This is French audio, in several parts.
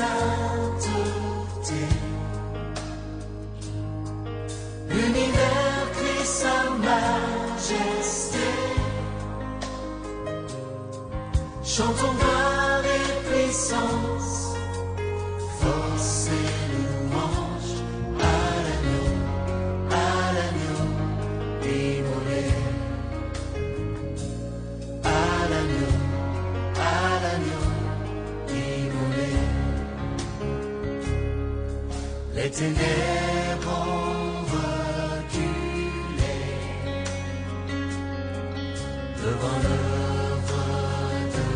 sainteté. L'univers crie sa majesté. Chantons gloire et puissance, force et louange à l'agneau immolé. À l'agneau immolé. Les ténèbres ont reculé devant l'œuvre de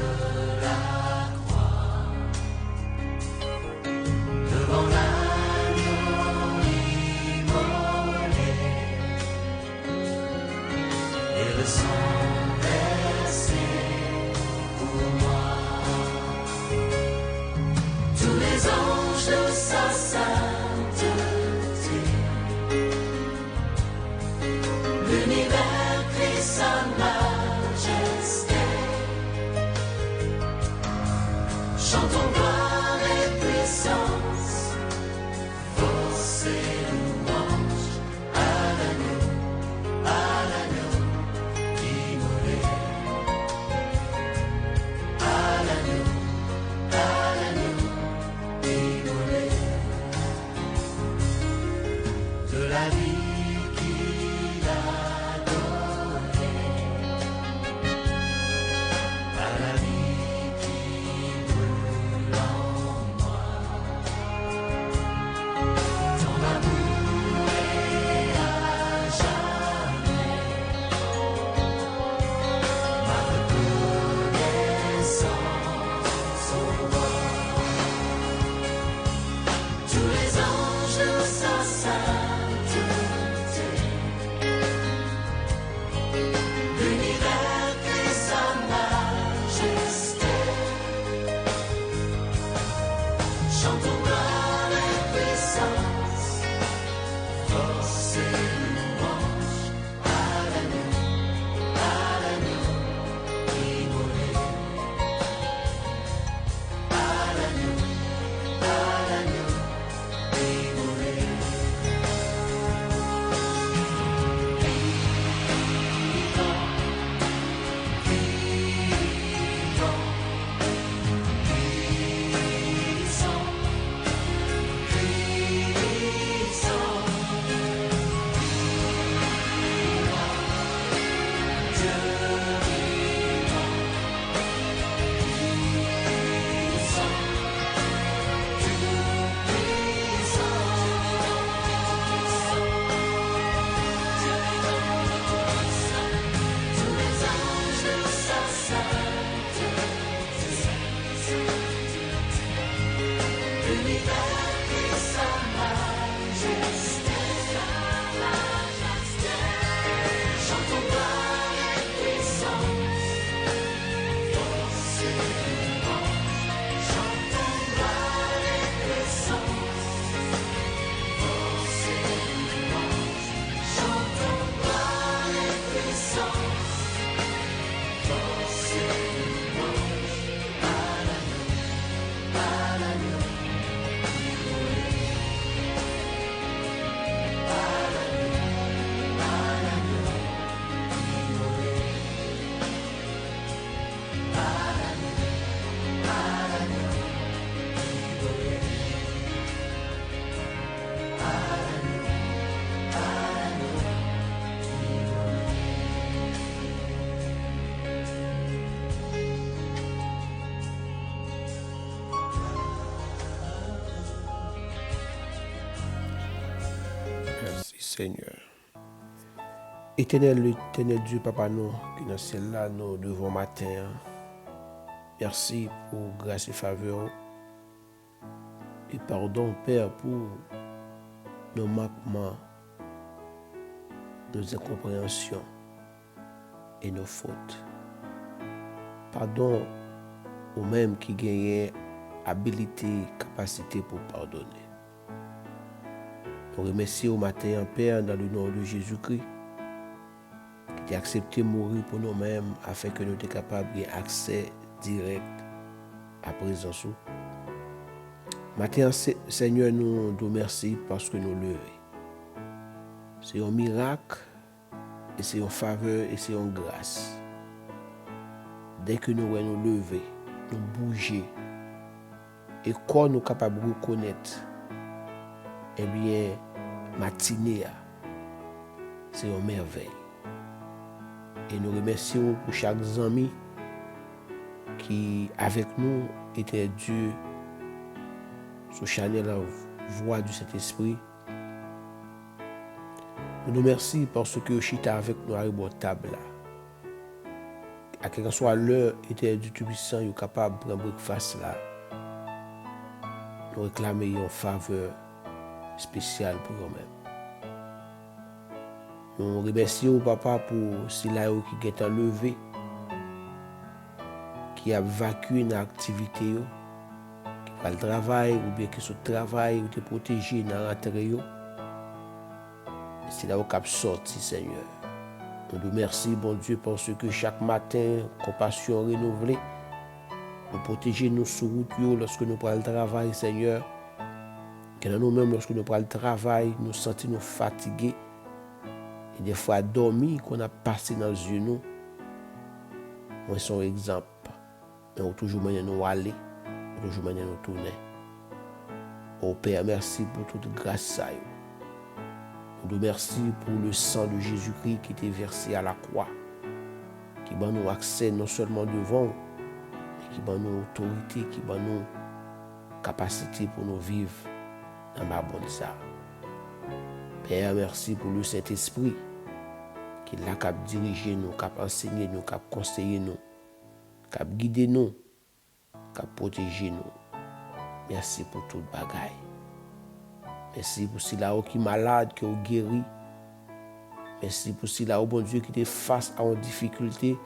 la croix, devant l'agneau immolé et le sang versé pour moi. Tous les anges de sa sainteté, l'univers crie sa majesté. Chantons gloire et puissance, force et louange à l'agneau immolé. À l'agneau immolé. De la vie qu'il a donnée à la vie qui brûle en moi. Ton amour est à jamais ma reconnaissance au roi. Tous les anges de sa sainteté, l'univers crie sa majesté. Chantons gloire et puissance, force et louange à l'agneau immolé. À l'agneau immolé. Merci Seigneur. Éternel Dieu, Papa, nous, qui dans ciel là, nous devons matin. Merci pour grâce et faveur. Et pardon, Père, pour nos manquements, nos incompréhensions et nos fautes. Pardon aux mêmes qui gagnent habilité, capacité pour pardonner. Nous remercions au matin, Père, dans le nom de Jésus-Christ, qui a accepté de mourir pour nous-mêmes afin que nous soyons capables d'avoir accès direct à la présence. Matin, Seigneur, nous te remercions parce que nous levons. C'est un miracle, et c'est une faveur, et c'est une grâce. Dès que nous nous lever, nous bouger, et quand nous sommes capables de reconnaître, eh bien, matinée, c'est une merveille. Et nous remercions pour chaque ami qui, avec nous, était Dieu, sur Chanel la voix du Saint-Esprit. Nous nous remercions parce que Chita avec nous à la table là. À quelle que soit l'heure, était du Tout-Puissant, il est capable de prendre face là. Nous réclamer une faveur spéciale pour eux-mêmes. Nous remercions papa pour cela qui est enlevé, qui a vaincu une activité, qui va le travail, ou bien qui se travail, ou te protéger dans l'entrée. C'est là où cap sorti, Seigneur. Nous te remercions, bon Dieu, parce que chaque matin, compassion renouvelée, nous protéger nous sur route lorsque nous prenons le travail, Seigneur. Que nous-mêmes, lorsque nous prenons le travail, nous sentons nous fatigués. Et des fois, dormir qu'on a passé dans les yeux, nous. Moi, c'est un exemple. Mais on toujours manière nous aller, on toujours manière nous tourner. Oh Père, merci pour toute grâce. Nous te remercions pour le sang de Jésus-Christ qui était versé à la croix, qui donne nous accès non seulement devant, mais qui donne nous autorité, qui donne nous capacité pour nous vivre dans ma bonne ça. Père, merci pour le Saint-Esprit qui est là, qui a dirigé nous, qui a enseigné nous, qui a conseillé nous, qui a guidé nous, qui a protégé nous. Merci pour toute bagaille. Merci pour cela qui est malade, qui est guéri. Merci pour cela, bon Dieu, qui est face à une difficulté.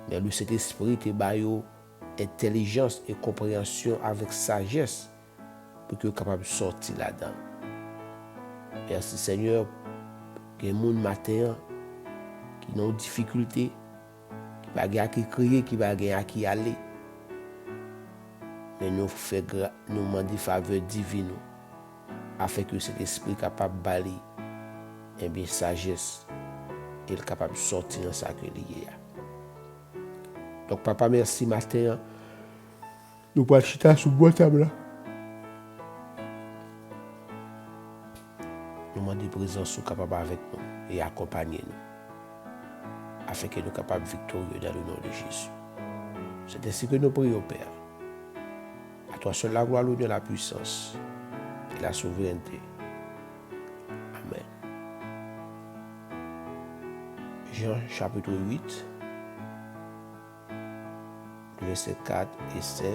Mais le Saint-Esprit te baille intelligence et compréhension avec sagesse pour que capable de sortir là-dedans. Merci Seigneur, que mon matin qui ont difficulté, qui va gagner qui crier, qui va gagner qui aller. Mais nous demandons faveur divine afin que cet esprit capable de balayer et bien sagesse et capable de sortir dans sa lié. Donc papa, merci matin. Nous pouvons chiter sur bois table. Nous demandons présence capable avec nous et accompagner nous afin que nous soyons capables de victorieux dans le nom de Jésus. C'est ainsi que nous prions, Père. À toi seul la gloire, l'honneur, la puissance et la souveraineté. Amen. Jean chapitre 8, versets 4 et 5.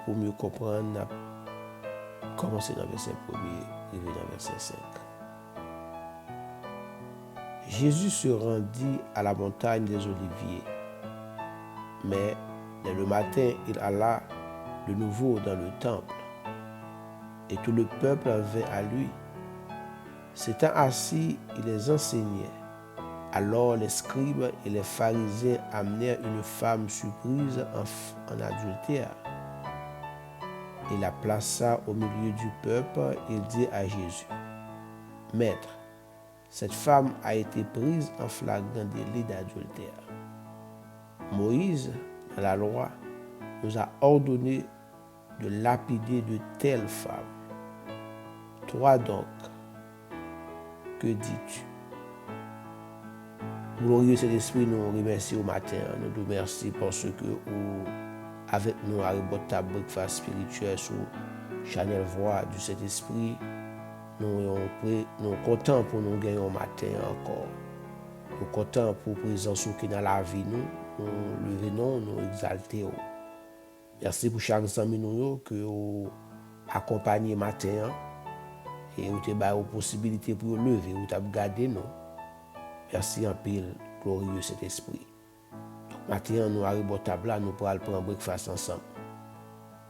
Pour mieux comprendre, on a commencé dans le verset 1er et dans le verset 5. Jésus se rendit à la montagne des Oliviers, mais dès le matin, il alla de nouveau dans le temple, et tout le peuple vint à lui. S'étant assis, il les enseignait. Alors les scribes et les pharisiens amenèrent une femme surprise en adultère et la plaça au milieu du peuple. Il dit à Jésus: Maître, cette femme a été prise en flagrant délit d'adultère. Moïse, dans la loi, nous a ordonné de lapider de telles femmes. Toi donc, que dis-tu? Glorieux Saint-Esprit, nous remercions au matin. Nous te remercions parce que avec nous à la breakfast spirituel sur Chanel Voix du Saint-Esprit, nous sommes contents pour nous gagner au matin encore. Nous sommes contents pour la présence qui est dans la vie. Nous levons, nous exaltons. Merci pour chaque ami que vous accompagnez matin et vous avez la possibilité pour lever, vous avez gardé nous. Merci en pile, glorieux cet esprit. Donc maintenant, nous arrivons au table, nous pourrons prendre breakfast ensemble.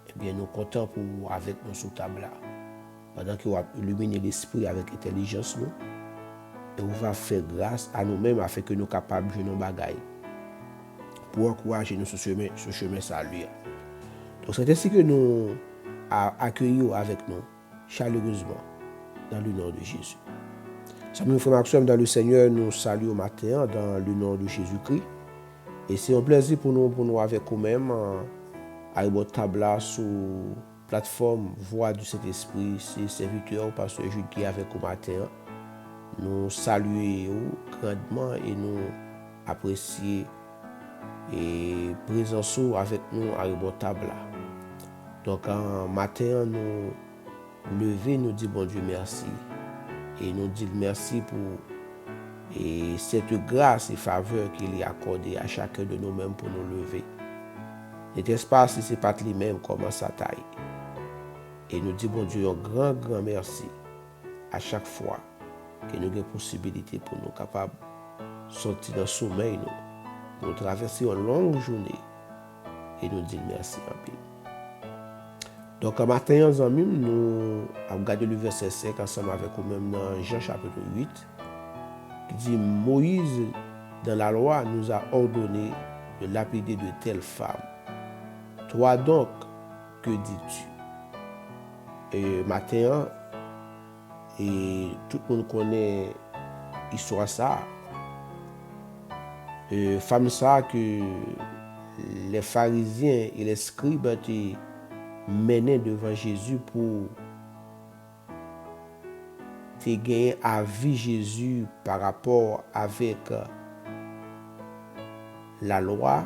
Eh bien, nous sommes contents pour avec nous sur table là. Pendant que vous illuminez l'esprit avec intelligence, nous, et vous va faire grâce à nous-mêmes afin que nous soyons capables de nos bagailles. pour encourager nous sur ce chemin salut. Donc c'est ainsi que nous accueillons avec nous chaleureusement dans le nom de Jésus. Salut frères Maxime dans le Seigneur, nous saluons au matin dans le nom de Jésus-Christ. Et c'est un plaisir pour nous avec vous-même à votre table là sur plateforme Voix du Saint-Esprit, c'est serviteur pasteur Jules qui est avec vous matin. Nous saluons grandement et nous apprécions et présence avec nous à votre table là. Donc en matin nous lever, nous dit bon Dieu merci et nous dit merci pour cette grâce et faveur qu'il a accordée à chacun de nous-mêmes pour nous lever. N'était-ce pas si c'est pas lui-même comment ça taille. Et nous dit bon Dieu un grand merci à chaque fois que nous avons possibilité pour nous capables de sortir dans le sommeil pour traverser une longue journée et nous dire merci en pile. Donc, en matin, nous avons regardé le verset 5 ensemble avec vous-même dans Jean chapitre 8, qui dit Moïse, dans la loi, nous a ordonné de lapider de telles femmes. Toi donc, que dis-tu? Et matin, et tout le monde connaît l'histoire ça. Femme ça que les pharisiens et les scribes étaient menés devant Jésus pour gagner avis Jésus par rapport avec la loi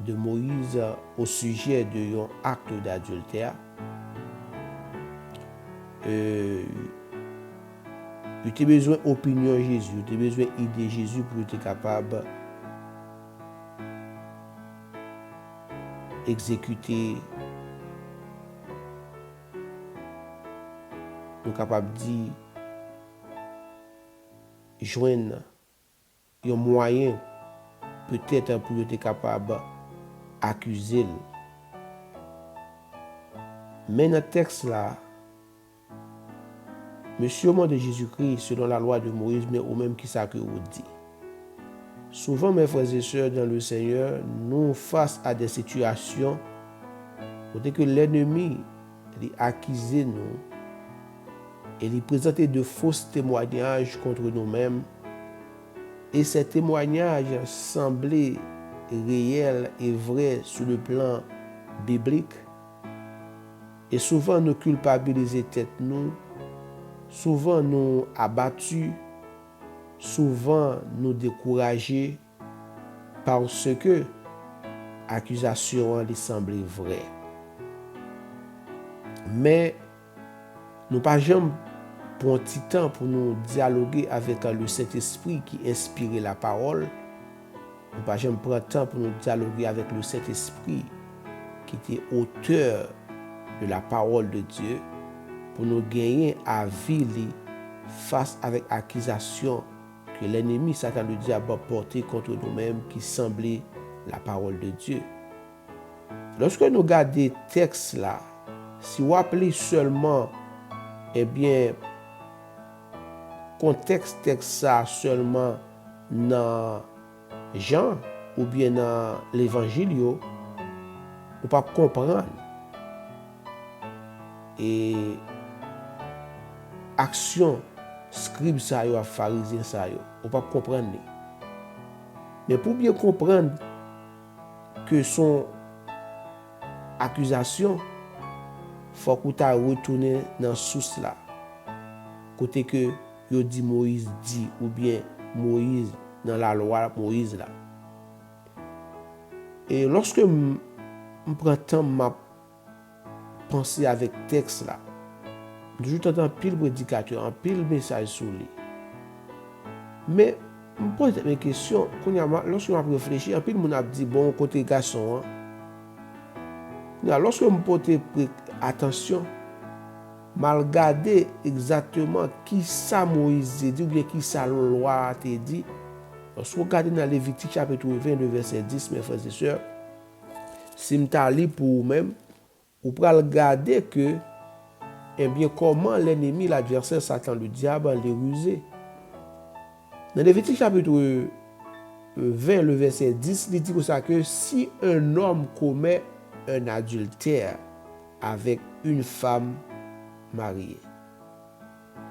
de Moïse au sujet de un acte d'adultère. Il a besoin d'opinion Jésus, il a besoin d'idée Jésus pour être capable d'exécuter, nous capable de dire, joindre un moyen peut-être pour être capable d'accuser. Mais dans le texte là, Monsieur au nom de Jésus-Christ, selon la loi de Moïse, mais au même qui ça que vous dit. Souvent, mes frères et sœurs dans le Seigneur, nous face à des situations où que l'ennemi accuse nous et lui présente de faux témoignages contre nous-mêmes. Et ces témoignages semblaient réels et vrais sur le plan biblique. Et souvent, nous culpabiliser tête nous. Souvent nous abattus, souvent nous découragés parce que l'accusation lui semblait vraie. Mais nous pas jamais pour un petit temps pour nous dialoguer avec le Saint-Esprit qui inspirait la parole. Nous pas jamais prendre temps pour nous dialoguer avec le Saint-Esprit qui était auteur de la parole de Dieu. Pour nous gagner à vivre face avec l'accusation que l'ennemi, Satan, le diable, a porté contre nous-mêmes qui semblait la parole de Dieu. Lorsque nous regardons les textes là, si vous appelez seulement, eh bien, contexte texte ça seulement dans Jean ou bien dans l'évangile, vous ne pouvez pas comprendre. Et action scribe ça yo, pharisien ça yo, on pas comprendre. Mais pour bien comprendre que son accusation, faut que tu retourner dans source là. Côté que yo dit Moïse dit ou bien Moïse dans la loi Moïse là. Et lorsque je prends temps m'a penser avec texte là, toujours t'entends pile prédicateur, en pile message sur lui. Mais je me pose mes questions, lorsque je réfléchis, en pile mon a dit bon côté garçon. Lorsque je me pose attention, je regarde exactement qui ça Moïse dit ou bien qui ça la loi a dit. Lorsque vous regardez dans Lévitique chapitre 20, le verset 10, mes frères et sœurs, si je lis pour vous-même, vous pouvez regarder que eh bien, comment l'ennemi, l'adversaire, Satan, le diable, les rusé. Dans Lévitique chapitre 20, le verset 10, il dit comme ça que si un homme commet un adultère avec une femme mariée,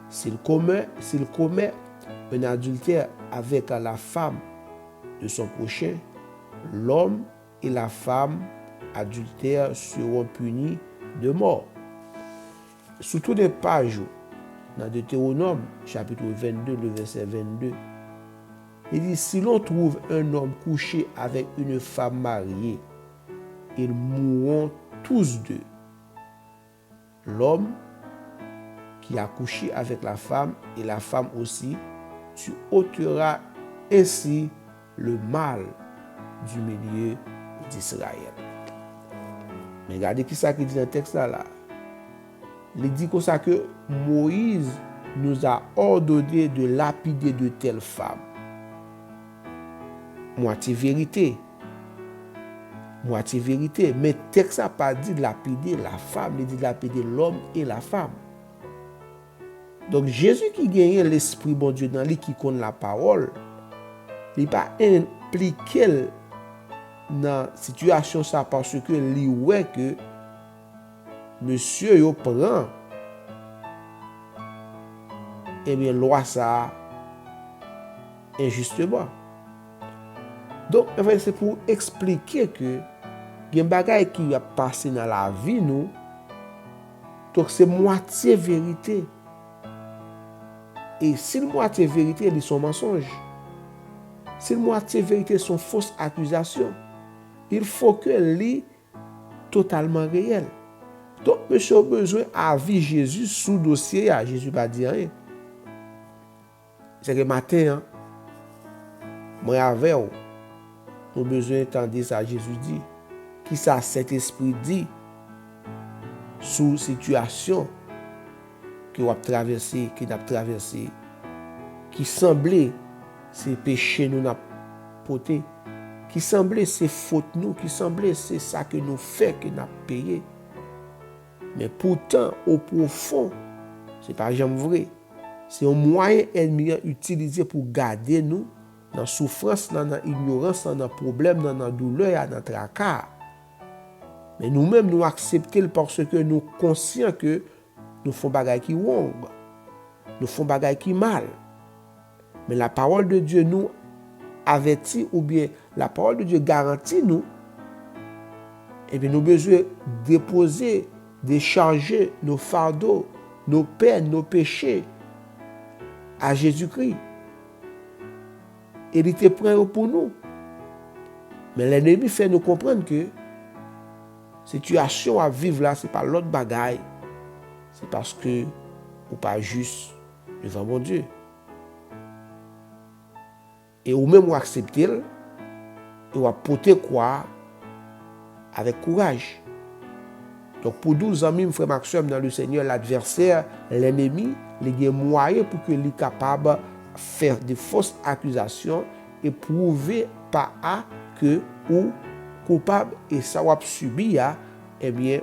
s'il commet un adultère avec la femme de son prochain, l'homme et la femme adultères seront punis de mort. Sous toutes les pages, dans Deutéronome, chapitre 22, le verset 22, il dit, si l'on trouve un homme couché avec une femme mariée, ils mourront tous deux. L'homme qui a couché avec la femme et la femme aussi, tu ôteras ainsi le mal du milieu d'Israël. Mais regardez qui ça qui dit dans le texte là. Il dit comme ça que Moïse nous a ordonné de lapider de telles femmes. Moitié vérité. Mais le texte n'a pas dit de lapider la femme, il dit de lapider l'homme et la femme. Donc Jésus qui gagne l'esprit bon Dieu dans lui, qui connaît la parole, il n'est pas impliqué dans la situation ça parce que lui ouais que monsieur yo prend et bien loi ça injustement. Donc en fait, c'est pour expliquer que il y a des bagages qui a passé dans la vie nous. Donc c'est moitié vérité. Et si le moitié vérité, ils sont mensonges. Si le moitié vérité sont fausses accusations, il faut que les totalement réel. Donc, monsieur a besoin d'avis Jésus sous dossier. Jésus va dire rien. C'est que matin, moi avec vous, nous besoin d'entendre ça. Jésus dit, qui ça cet esprit dit sous situation que vous avez traversé, qui semblait ces péchés nous n'a porté, qui semblait ces fautes nous, qui semblait c'est ça que nous fait que nous avons payé. Mais pourtant, au profond, c'est pas jamais vrai. C'est un moyen ennemi utilisé pour garder nous dans la souffrance, dans l'ignorance, dans le problème, dans la douleur, dans le tracas. Mais nous-mêmes, nous acceptons parce que nous sommes conscients que nous faisons des choses qui wrong, nous faisons des choses qui mal. Mais la parole de Dieu nous avertit, ou bien la parole de Dieu garantit nous, et bien nous avons besoin de déposer, décharger nos fardeaux, nos peines, nos péchés à Jésus-Christ. Il était prêt pour nous. Mais l'ennemi fait nous comprendre que la situation à vivre là, ce n'est pas l'autre bagaille. C'est parce que ou pas juste devant mon Dieu. Et ou même ou accepter, et ou porter quoi avec courage. Donc pour 12 amis, frère Maxime, dans le Seigneur, l'adversaire, l'ennemi, il y a moyen pour qu'il soit capable de faire des fausses accusations et prouver par A que ou coupable et ça va subir, eh bien,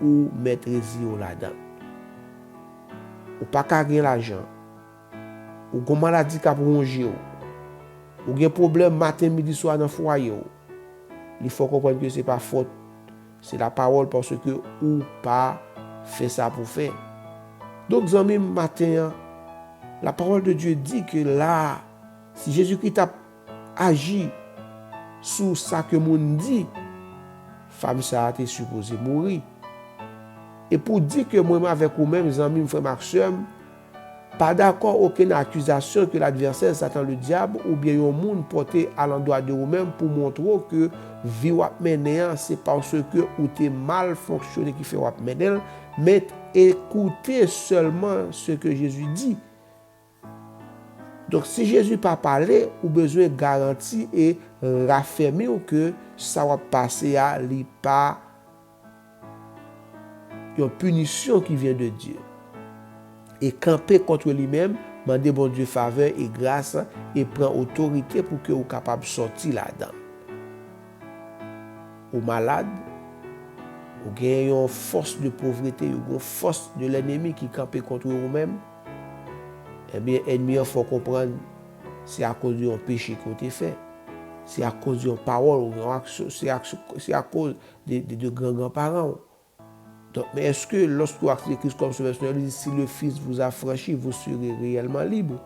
ou mettre là-dedans. Ou pas gagner l'argent, ou une maladie qui a rongé, ou un problème matin, midi, soir dans le foyer. Il faut comprendre que ce n'est pas faute, c'est la parole parce que ou pas fait ça pour faire. Donc, amis, matin, la parole de Dieu dit que là, si Jésus-Christ a agi sous ça que monde dit, femme ça a été supposée mourir. Et pour dire que moi avec vous-même, mes amis, frère Maxime, pas d'accord aucune accusation que l'adversaire, Satan le diable, ou bien un monde porté à l'endroit de vous-même pour montrer que vie ou mener, c'est parce que ou t'es mal fonctionné qui fait ou mener, mais écoutez seulement ce que Jésus dit. Donc si Jésus pas parlé, ou besoin de garantie et raffermir que ça va passer à lui pas une punition qui vient de Dieu. Et camper contre lui-même, demander bon Dieu faveur et grâce et prendre autorité pour que vous soyez capable de sortir là-dedans. Ou malade, ou gagnez une force de pauvreté, ou une force de l'ennemi qui campe contre vous-même, eh bien, l'ennemi, il faut comprendre, c'est à cause d'un péché qu'on t'a fait. c'est à cause d'une parole, c'est à cause de grands-grands-parents. Donc, mais est-ce que lorsque vous acceptez Christ comme sauveur, il dit, si le Fils vous a franchi, vous serez réellement libre.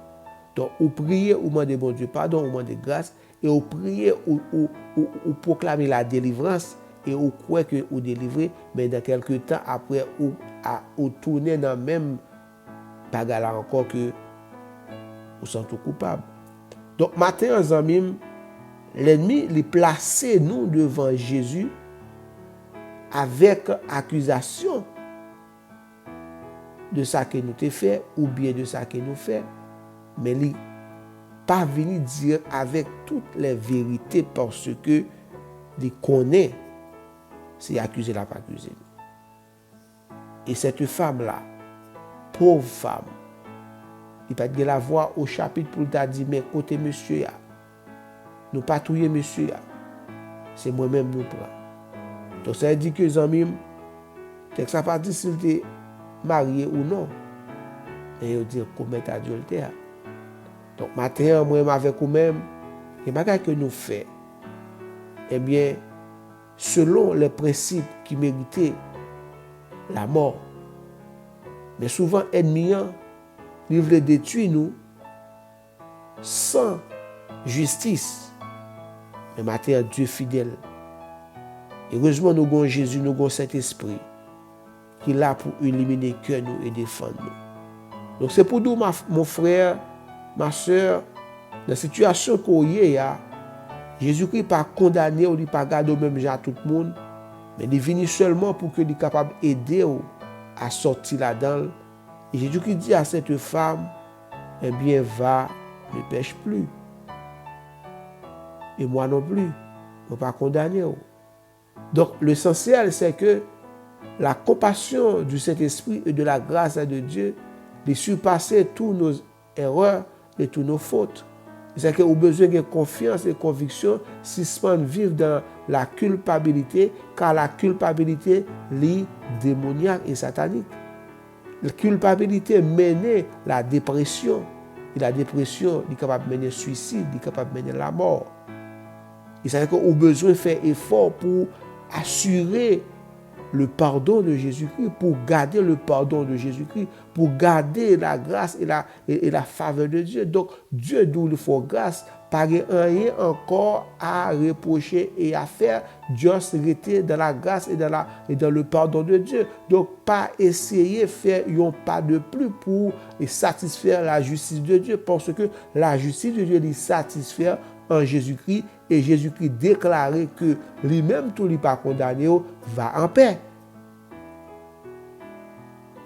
Donc, vous priez, vous demandez bon Dieu pardon, vous demandez grâce, et vous priez, vous proclamez la délivrance, et vous croyez que vous délivrez, mais dans quelques temps, après, vous tournez dans le même bagarre là encore que vous sentez coupable. Donc, matin, en amis, l'ennemi, il place nous devant Jésus avec accusation de ça que nous t'ai fait ou bien de ça que nous fait, mais il pas venu dire avec toutes les vérités parce que il connaît c'est accusé la pas accusé. Et cette femme-là, pauvre femme, il pas de la voix au chapitre pour t'a dit mais côté monsieur ya, nous pas touyer monsieur ya, c'est moi-même nous prend. Donc ça veut dire que les amis, ça pas dit s'il était marié ou non, mais il dit commettre adultère. Donc matin, moi avec vous-même, les bagages que nous faisons, eh bien, selon les principes qui méritaient la mort, mais souvent ennemi, il veut détruire nous sans justice. Mais matin, Dieu fidèle. Heureusement, nous avons Jésus, nous avons Saint-Esprit qui est là pour éliminer que nous et défendre nous. Donc c'est pour nous, mon frère, ma soeur, dans la situation qu'on y a, Jésus-Christ n'est pas condamné ou il n'est pas gardé au même genre à tout le monde, mais il est venu seulement pour qu'il soit capable d'aider à sortir là-dedans. Et Jésus-Christ dit à cette femme, eh bien, va, ne pêche plus. Et moi non plus, je ne vais pas condamner. Donc, l'essentiel, c'est que la compassion du Saint-Esprit et de la grâce de Dieu de surpasser toutes nos erreurs et toutes nos fautes. C'est que nous avons besoin de confiance et conviction si nous vivre dans la culpabilité, car la culpabilité est démoniaque et satanique. La culpabilité mène la dépression. Et la dépression est capable de mener le suicide, est capable de mener la mort. Et c'est que nous avons besoin de faire effort pour assurer le pardon de Jésus-Christ, pour garder le pardon de Jésus-Christ, pour garder la grâce et la faveur de Dieu. Donc, Dieu d'où il faut grâce, pas rien encore à reprocher et à faire. Dieu rester dans la grâce et dans le pardon de Dieu. Donc, pas essayer de faire un pas de plus pour satisfaire la justice de Dieu, parce que la justice de Dieu est satisfaire en Jésus-Christ, et Jésus-Christ déclarait que lui-même, tout n'est pas condamné, va en paix.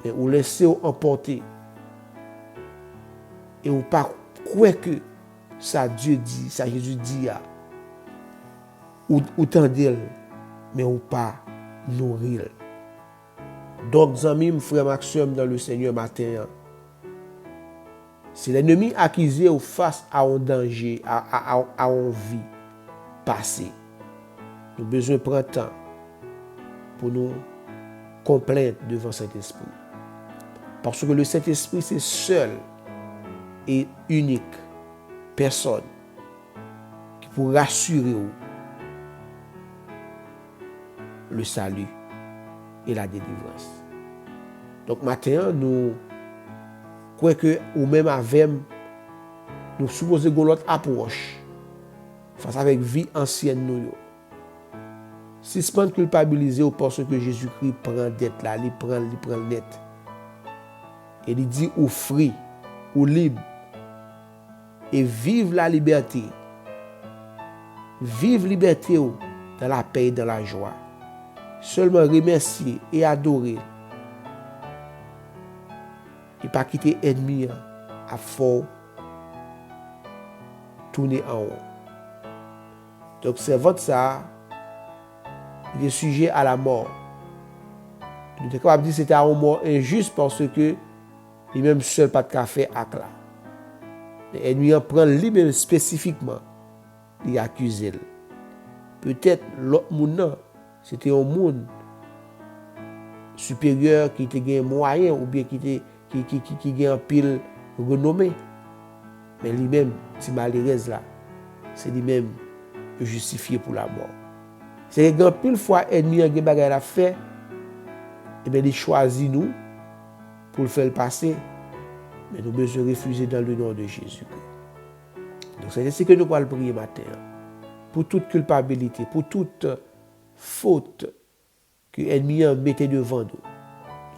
Mais vous laissez emporter. Et vous pas croire que ça Dieu dit, ça Jésus dit, ou tendez, mais vous pas nourrir. Donc, amis, frère Maxime, dans le Seigneur matin, si l'ennemi accusé ou face à un danger, à une vie passée, nous avons besoin de prendre temps pour nous complaindre devant Saint-Esprit. Parce que le Saint-Esprit, c'est seul et unique personne qui pourra rassurer le salut et la délivrance. Donc maintenant, nous croyons que ou même avec nous supposons que l'autre approche face avec vie ancienne nous. Si ce n'est pas culpabiliser parce que Jésus-Christ prend dette là, il prend net. Et il dit ou free, ou libre. Et vive la liberté. Vive liberté dans la paix et dans la joie. Seulement remercier et adorer. Et pas quitter l'ennemi à fort tourner en haut. Donc c'est votre ça, il est sujet à la mort. Nous sommes capables de dire que c'était un mort injuste parce que lui-même seul pas de café à là. L'ennemi prend lui-même spécifiquement, il accuse. Peut-être l'autre monde, c'était un monde supérieur qui était un moyen ou bien qui a un pile renommé. Mais lui-même, si malheureuse là, c'est lui-même justifié pour la mort. C'est que pile fois ennemi a des bagages à faire, et bien il choisit nous pour le faire passer, mais nous devons refuser dans le nom de Jésus-Christ. Donc c'est ainsi que nous allons prier matin, pour toute culpabilité, pour toute faute que l'ennemi a mis devant nous.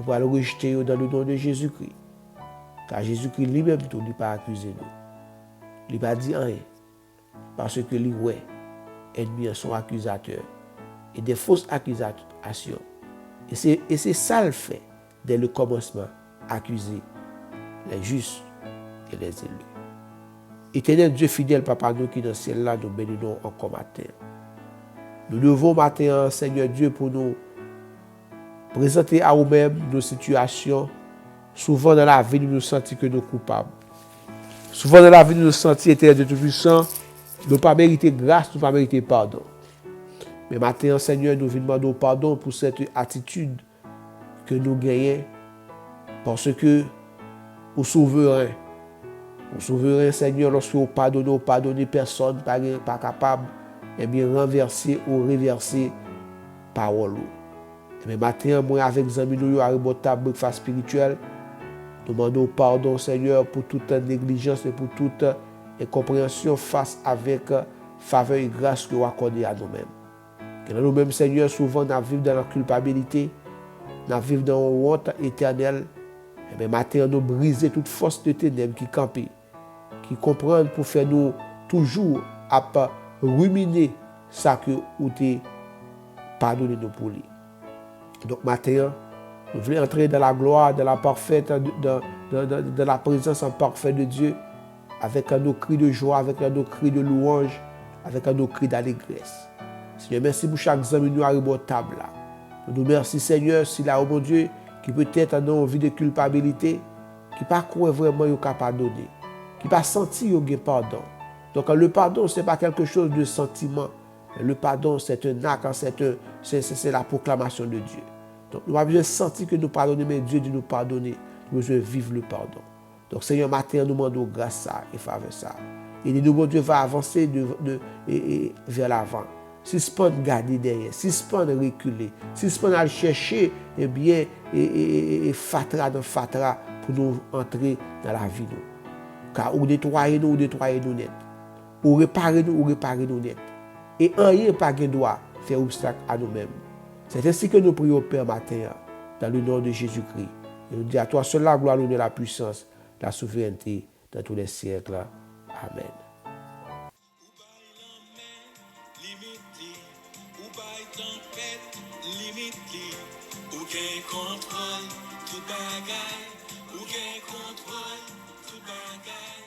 Nous allons rejeter dans le nom de Jésus-Christ. Car Jésus-Christ lui-même tout, il n'a pas accusé nous. Il n'a pas dit rien. Parce que lui, ouais, ennemis sont accusateurs. Et des fausses accusations. Et c'est ça le fait, dès le commencement, accuser les justes et les élus. Éternel Dieu fidèle, Papa, nous qui dans le ciel là, nous bénissons encore matin. Nous devons matin, Seigneur Dieu, pour nous présenter à nous-mêmes nos situations. Souvent dans la vie, nous nous sentons que nous sommes coupables. Souvent dans la vie, nous nous sentons, Éternel Dieu Tout-Puissant, nous n'avons pas mérité grâce, nous n'avons pas mérité pardon. Mais maintenant, Seigneur, nous demandons pardon pour cette attitude que nous gagnons, parce que au souverain, Seigneur, lorsque vous pardonnez personne, pas capable, et bien renverser ou reverser parole. Mais maintenant, moi, avec les amis, nous avons un table spirituel. Nous demandons pardon, Seigneur, pour toute négligence et pour toute incompréhension face avec faveur et grâce que vous accordez à nous-mêmes. Que nous-mêmes, Seigneur, souvent, nous vivons dans la culpabilité, nous vivons dans la honte éternelle. Mais maintenant, nous brisons toute force de ténèbres qui campent, qui comprennent pour faire nous toujours à ruminer ça que vous avez pardonné nous pour lui. Donc maintenant, nous voulons entrer dans la gloire, dans la parfaite, dans la présence en parfait de Dieu, avec nos cris de joie, avec nos cris de louange, avec nos cris d'allégresse. Seigneur, merci pour chaque ami nous arrive à table là. Nous nous remercions, Seigneur, si là, oh mon Dieu, qui peut-être a envie de culpabilité, qui pas croire vraiment qu'il a pardonné, qui pas senti qu'il a pardon. Donc le pardon, ce n'est pas quelque chose de sentiment. Le pardon, c'est un acte, c'est la proclamation de Dieu. Donc nous avons besoin de sentir que nous pardonnons, mais Dieu dit nous pardonner. Nous devons vivre le pardon. Donc Seigneur, matin, nous demandons grâce à et faveur ça. Et nous, mon Dieu, va avancer vers l'avant. Si ce n'est pas garder derrière, si ce n'est pas reculer, si ce n'est pas aller chercher, eh bien, fatra dans fatra pour nous entrer dans la vie. Car ou nettoyer nous net. Ou réparer nous net. Et rien pas de doit faire obstacle à nous-mêmes. C'est ainsi que nous prions Père matin, dans le nom de Jésus-Christ. Et nous disons à toi seul la gloire, l'honneur, la puissance, la souveraineté dans tous les siècles. Amen. Contrôle, tout bagaille, ou gain contrôle, tout bagaille.